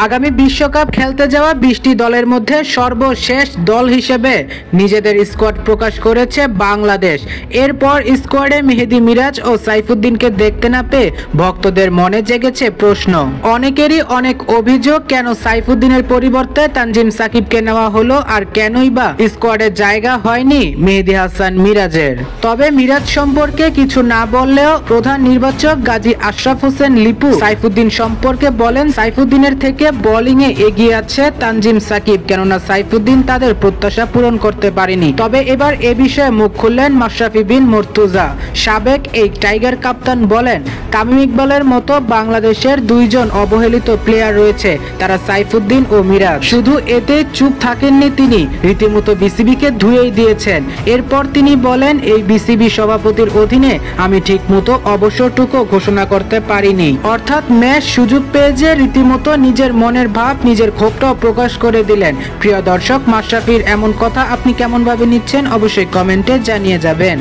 আগামী বিশ্বকাপ খেলতে যাওয়া 20টি দলের মধ্যে সর্বশেষ দল হিসেবে নিজেদের স্কোয়াড প্রকাশ করেছে বাংলাদেশ। এরপর স্কোয়াডে মেহেদী মিরাজ ও সাইফুদ্দিনকে দেখতে না পেয়ে ভক্তদের মনে জেগেছে প্রশ্ন। অনেকেরই অনেক অভিযোগ, কেন সাইফুদ্দিনের পরিবর্তে তানজিম সাকিবকে নেওয়া হলো, আর কেনই বা স্কোয়াডে জায়গা হয়নি মেহেদী হাসান মিরাজের। তবে মিরাজ সম্পর্কে কিছু না বললেও প্রধান নির্বাচক গাজী আশরাফ হোসেন লিপু সাইফুদ্দিন সম্পর্কে বলেন, সাইফুদ্দিনের থেকে বোলিংয়ে এগিয়ে আছে তানজিম সাকিব, কেননা সাইফুদ্দিন তাদের প্রত্যাশা পূরণ করতে পারেনি। তবে এবার এ বিষয়ে মুখ খুললেন মাশরাফি বিন মুর্তজা। সাবেক এই টাইগার কাপ্তান বলেন, তামিম ইকবালের মতো বাংলাদেশের দুইজন অবহেলিত প্লেয়ার রয়েছে, তারা সাইফুদ্দিন ও মিরাজ। শুধু এতে চুপ থাকেননি তিনি, রীতিমতো বিসিবিকে ধুয়েই দিয়েছেন। এরপর তিনি বলেন, এই বিসিবি সভাপতির অধীনে আমি ঠিকমতো অবসরটুকু ঘোষণা করতে পারিনি। অর্থাৎ ম্যাচ সুযোগ পেয়ে যে রীতিমতো নিজের মনের ভাব, নিজের ক্ষোভটাও প্রকাশ করে দিলেন। প্রিয় দর্শক, মাশরাফির এমন কথা আপনি কেমন ভাবে নিচ্ছেন অবশ্যই কমেন্টে জানিয়ে যাবেন।